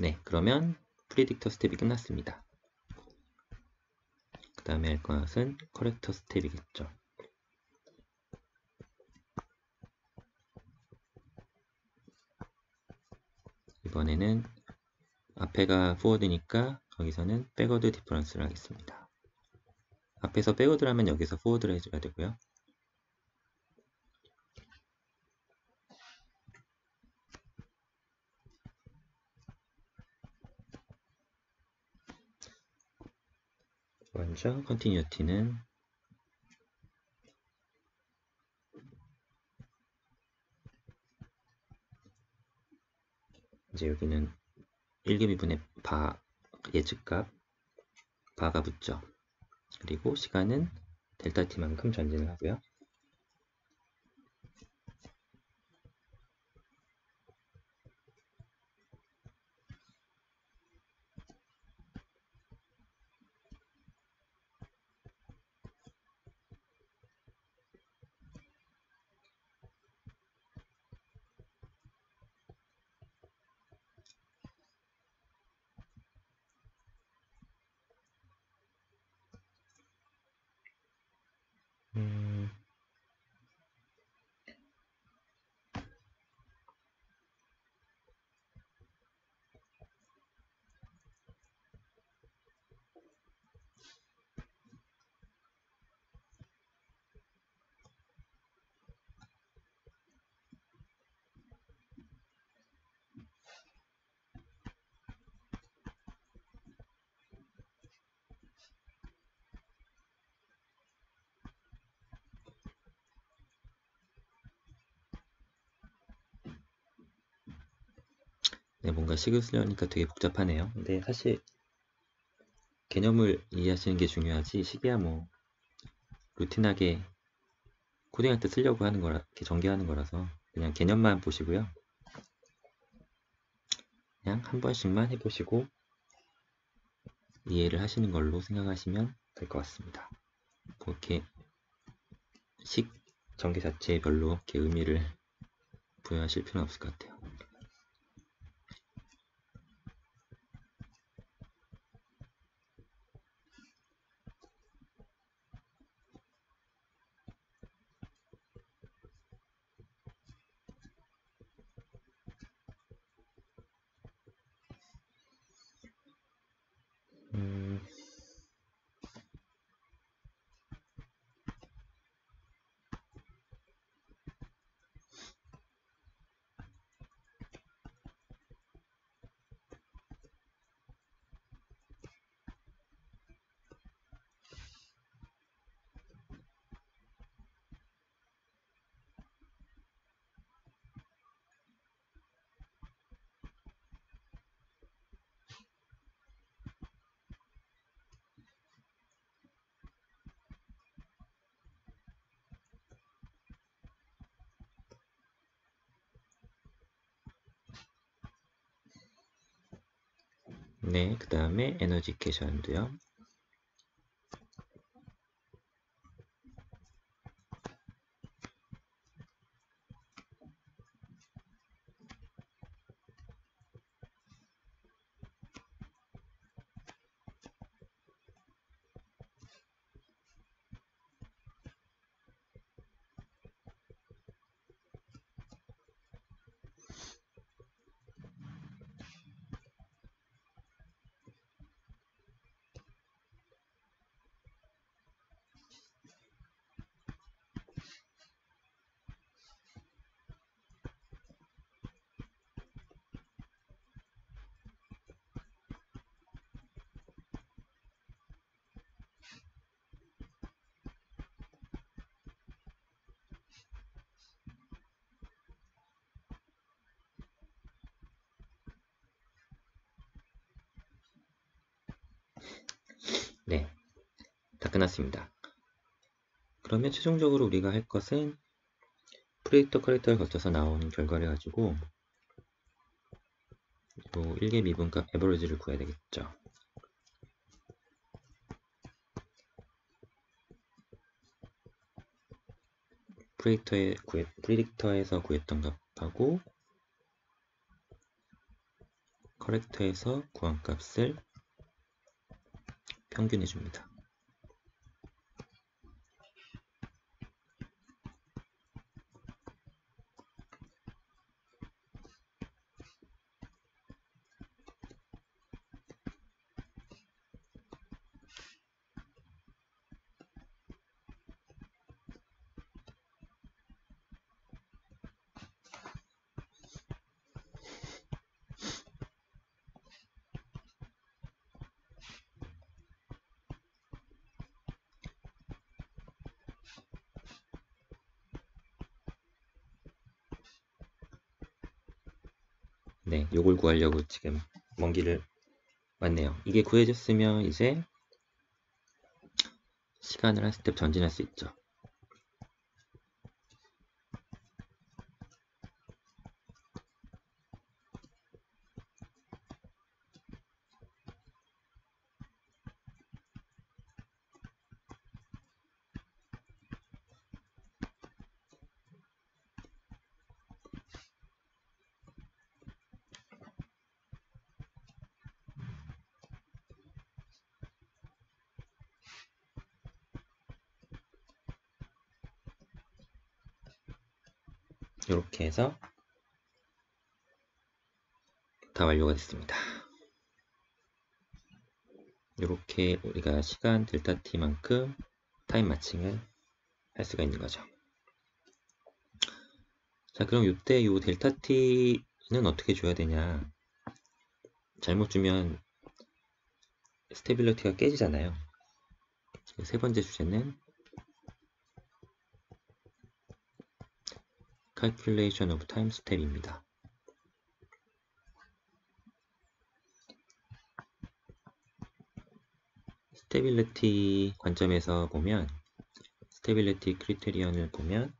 Speaker 1: 네, 그러면 프리딕터 스텝이 끝났습니다. 그 다음에 할 것은 커렉터 스텝이겠죠. 이번에는 앞에가 forward니까 여기서는 backward difference를 하겠습니다. 앞에서 backward를 하면 여기서 forward를 해줘야 되고요. 먼저 continuity는 이제 여기는 1개 미분의 바 예측값 바가 붙죠. 그리고 시간은 델타 t만큼 전진을 하고요. 네, 뭔가 식을 쓰려니까 되게 복잡하네요. 근데 사실 개념을 이해하시는 게 중요하지, 식이야 뭐 루틴하게 코딩할 때 쓰려고 하는 거라, 이렇게 전개하는 거라서 그냥 개념만 보시고요. 그냥 한 번씩만 해보시고 이해를 하시는 걸로 생각하시면 될 것 같습니다. 그렇게 식 전개 자체에 별로 이렇게 의미를 부여하실 필요는 없을 것 같아요. 네, 그 다음에 에너지 캐션도요. 네, 다 끝났습니다. 그러면 최종적으로 우리가 할 것은 프레디터 커렉터를 거쳐서 나온 결과를 가지고 요 1개 미분값 에버리지를 구해야 되겠죠. 프리딕터에서 구했던 값하고 커렉터에서 구한 값을 평균해 줍니다. 네, 요걸 구하려고 지금 먼 길을 왔네요. 이게 구해졌으면 이제 시간을 한 스텝 전진할 수 있죠. 이렇게 해서 다 완료가 됐습니다. 이렇게 우리가 시간 델타 t만큼 타임 마칭을 할 수가 있는 거죠. 자, 그럼 이때 요 델타 t는 어떻게 줘야 되냐? 잘못 주면 스테빌리티가 깨지잖아요. 세 번째 주제는 calculation of time step입니다. 스테빌리티 관점에서 보면, 스테빌리티 크리테리언을 보면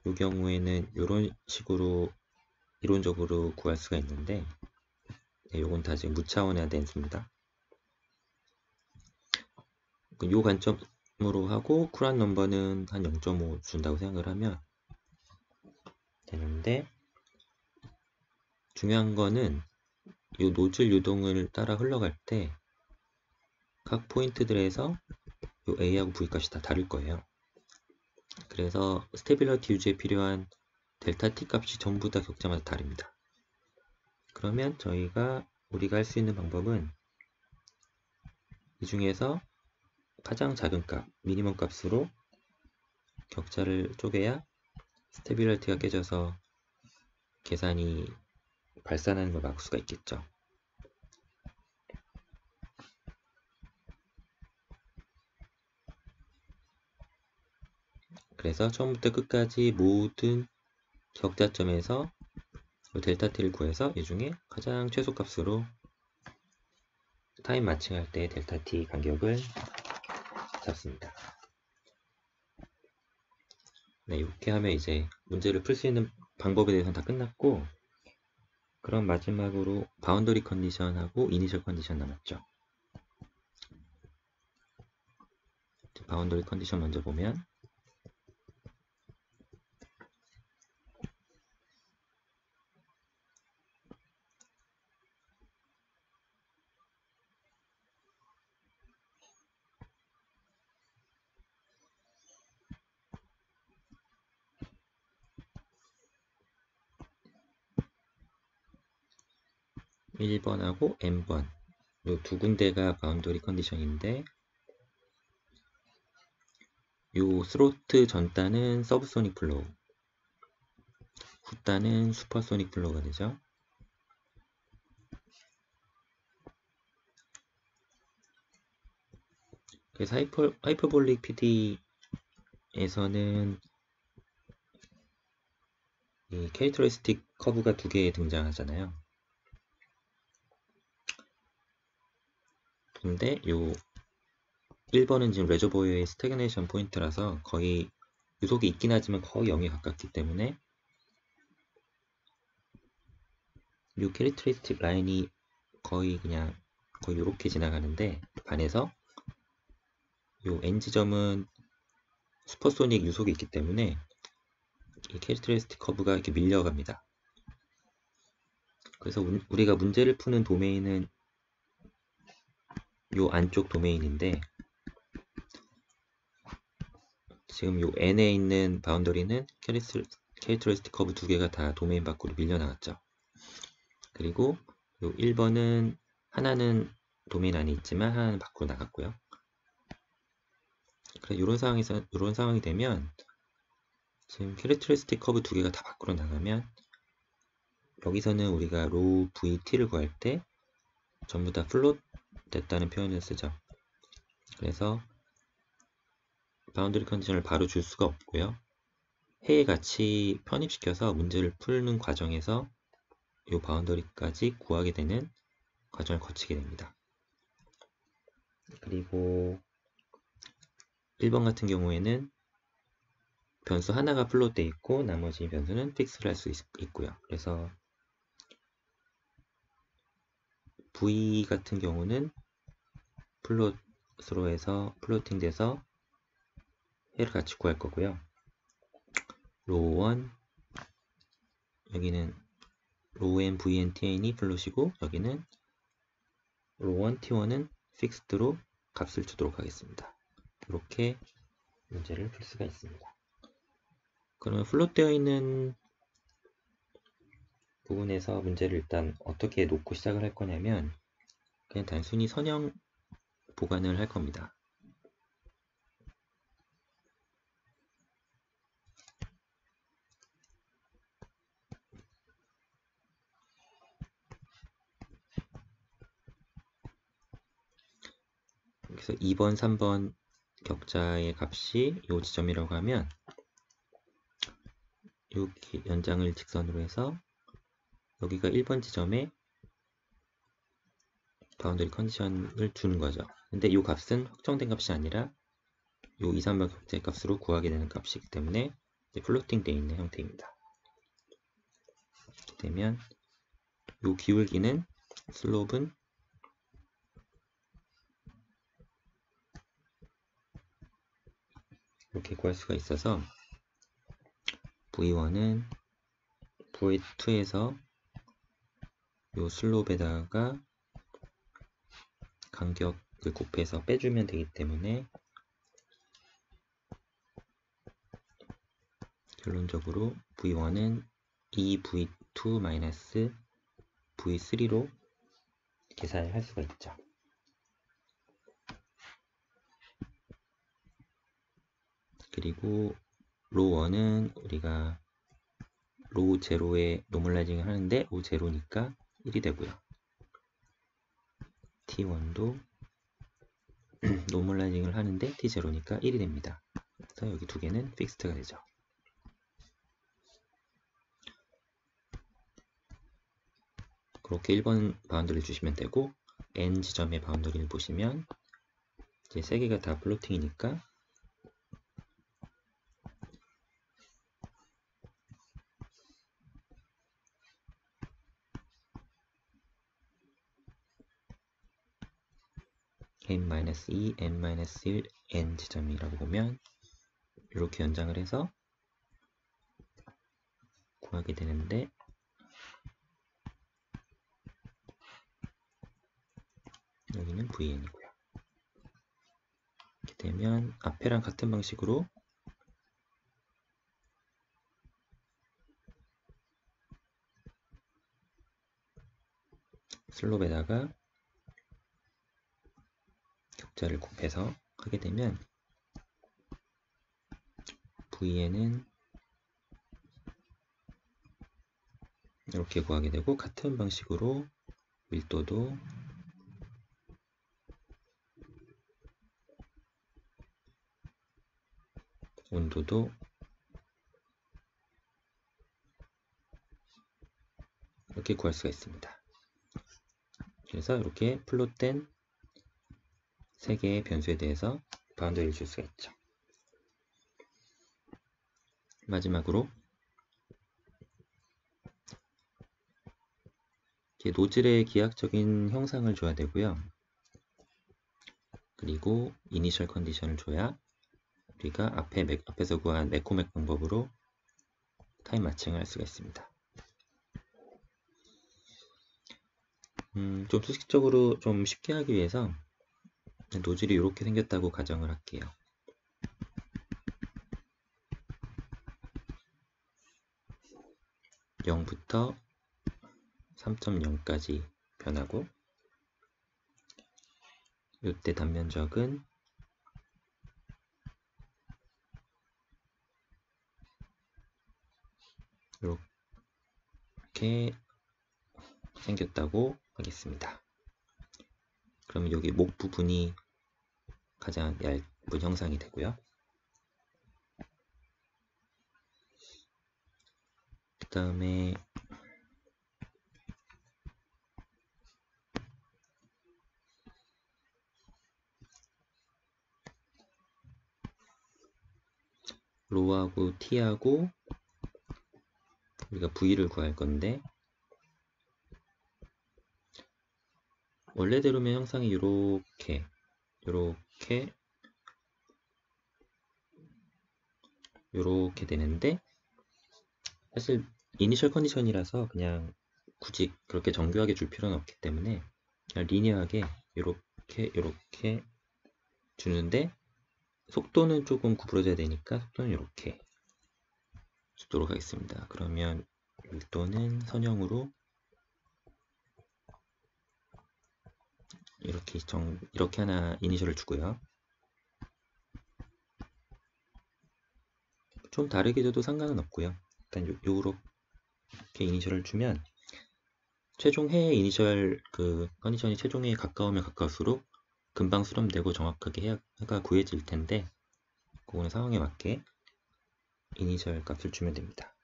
Speaker 1: 이 경우에는 이런 식으로 이론적으로 구할 수가 있는데, 요건 다 지금 무차원의 댄스입니다. 이 관점으로 하고 쿨한 넘버는 한 0.5 준다고 생각을 하면 되는데, 중요한 거는 이 노즐 유동을 따라 흘러갈 때 각 포인트들에서 이 A하고 V 값이 다 다를 거예요. 그래서 스테빌리티 유지에 필요한 델타 T 값이 전부 다 격자마다 다릅니다. 그러면 우리가 할 수 있는 방법은 이 중에서 가장 작은 값, 미니멈 값으로 격차를 쪼개야 스테빌리티가 깨져서 계산이 발산하는 걸 막을 수가 있겠죠. 그래서 처음부터 끝까지 모든 격자점에서 델타 t를 구해서 이 중에 가장 최소값으로 타임 마칭할 때 델타 t 간격을 잡습니다. 네, 이렇게 하면 이제 문제를 풀 수 있는 방법에 대해서는 다 끝났고, 그럼 마지막으로 바운더리 컨디션하고 이니셜 컨디션 남았죠. 바운더리 컨디션 먼저 보면 1번하고 n번 이 두 군데가 바운더리 컨디션인데, 요 스로트 전 단은 서브소닉 플로우, 후 단은 슈퍼소닉 플로우가 되죠. 그래서 하이퍼볼릭 PD에서는 이 캐릭터리스틱 커브가 두 개 등장하잖아요. 근데 요 1번은 지금 레저보어의 스태그네이션 포인트라서 거의 유속이 있긴 하지만 거의 0에 가깝기 때문에 요 캐릭터리스틱 라인이 거의 이렇게 지나가는데, 반해서 요 N지점은 슈퍼소닉 유속이 있기 때문에 이 캐릭터리스틱 커브가 이렇게 밀려갑니다. 그래서 우리가 문제를 푸는 도메인은 요 안쪽 도메인인데, 지금 요 N에 있는 바운더리는 캐릭터리스틱 커브 두 개가 다 도메인 밖으로 밀려나갔죠. 그리고 요 1번은 하나는 도메인 안에 있지만 하나는 밖으로 나갔고요. 그래서 이런 상황이 되면 지금 캐릭터리스틱 커브 두 개가 다 밖으로 나가면 여기서는 우리가 로우 VT를 구할 때 전부 다 플롯 됐다는 표현을 쓰죠. 그래서 바운더리 컨디션을 바로 줄 수가 없고요. 해에 같이 편입시켜서 문제를 푸는 과정에서 이 바운더리까지 구하게 되는 과정을 거치게 됩니다. 그리고 1번 같은 경우에는 변수 하나가 플롯되어 있고 나머지 변수는 픽스를 할 수 있고요. 그래서 v 같은 경우는 플롯으로 해서 플로팅 돼서 해를 같이 구할 거고요. 로우1 여기는 로우 vn tn이 플롯이고 여기는 로우1 t1은 픽스드로 값을 주도록 하겠습니다. 이렇게 문제를 풀 수가 있습니다. 그러면 플롯되어 있는 부분에서 문제를 일단 어떻게 놓고 시작을 할 거냐면 그냥 단순히 선형 보관을 할 겁니다. 그래서 2번, 3번 격자의 값이 이 지점이라고 하면 이 연장을 직선으로 해서 여기가 1번 지점에 바운더리 컨디션을 주는 거죠. 근데 이 값은 확정된 값이 아니라 이 2, 3번 격자의 값으로 구하게 되는 값이기 때문에 플로팅 되어 있는 형태입니다. 이렇게 되면 이 기울기는 슬롭은 이렇게 구할 수가 있어서 v1은 v2에서 이 슬롭에다가 간격을 곱해서 빼주면 되기 때문에 결론적으로 v1은 2v2 v3로 계산을 할 수가 있죠. 그리고 로1은 우리가 로 제로에 노멀라이징을 하는데 로 제로니까 1이 되고요. t1도 노멀라이징을 하는데 t0니까 1이 됩니다. 그래서 여기 두 개는 픽스트가 되죠. 그렇게 1번 바운더리를 주시면 되고 n 지점의 바운더리를 보시면 이제 세 개가 다 플로팅이니까 n-2, n-1, n 지점이라고 보면 이렇게 연장을 해서 구하게 되는데 여기는 vn이고요. 이렇게 되면 앞에랑 같은 방식으로 슬롭에다가 격자를 곱해서 하게 되면 vn은 이렇게 구하게 되고 같은 방식으로 밀도도 온도도 이렇게 구할 수가 있습니다. 그래서 이렇게 플롯된 세 개의 변수에 대해서 바운더리를 줄 수가 있죠. 마지막으로 노즐의 기하학적인 형상을 줘야 되고요. 그리고 이니셜 컨디션을 줘야 우리가 앞에서 구한 메코맥 방법으로 타임 마칭을 할 수가 있습니다. 좀 수식적으로 좀 쉽게 하기 위해서 노즐이 이렇게 생겼다고 가정을 할게요. (0부터) 3.0까지 변하고 이때 단면적은 이렇게 생겼다고 하겠습니다. 그럼 여기 목 부분이 가장 얇은 형상이 되고요. 그 다음에 로하고 t하고 우리가 v를 구할 건데, 원래대로면 형상이 이렇게 되는데, 사실 이니셜 컨디션이라서 그냥 굳이 그렇게 정교하게 줄 필요는 없기 때문에 그냥 리니어하게 이렇게 주는데, 속도는 조금 구부러져야 되니까 속도는 이렇게 주도록 하겠습니다. 그러면 밀도는 선형으로 이렇게 하나 이니셜을 주고요. 좀 다르게 줘도 상관은 없고요. 일단 요렇게 이니셜을 주면 최종 해의 이니셜 그 컨디션이 최종에 가까우면 가까울수록 금방 수렴되고 정확하게 해가 구해질 텐데, 그거는 상황에 맞게 이니셜 값을 주면 됩니다.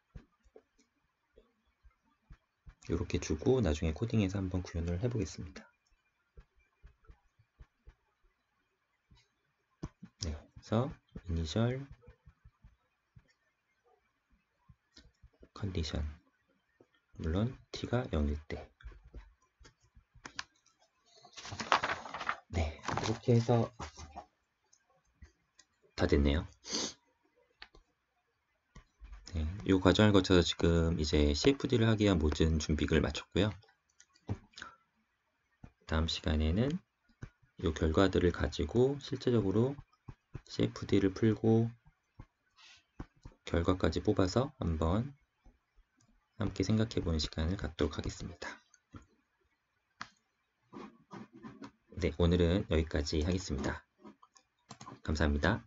Speaker 1: 이렇게 주고 나중에 코딩해서 한번 구현을 해보겠습니다. 네, 그래서 이니셜 컨디션, 물론 t가 0일 때. 네, 이렇게 해서 다 됐네요. 네, 이 과정을 거쳐서 지금 이제 CFD를 하기 위한 모든 준비를 마쳤고요. 다음 시간에는 이 결과들을 가지고 실제적으로 CFD를 풀고 결과까지 뽑아서 한번 함께 생각해 보는 시간을 갖도록 하겠습니다. 네, 오늘은 여기까지 하겠습니다. 감사합니다.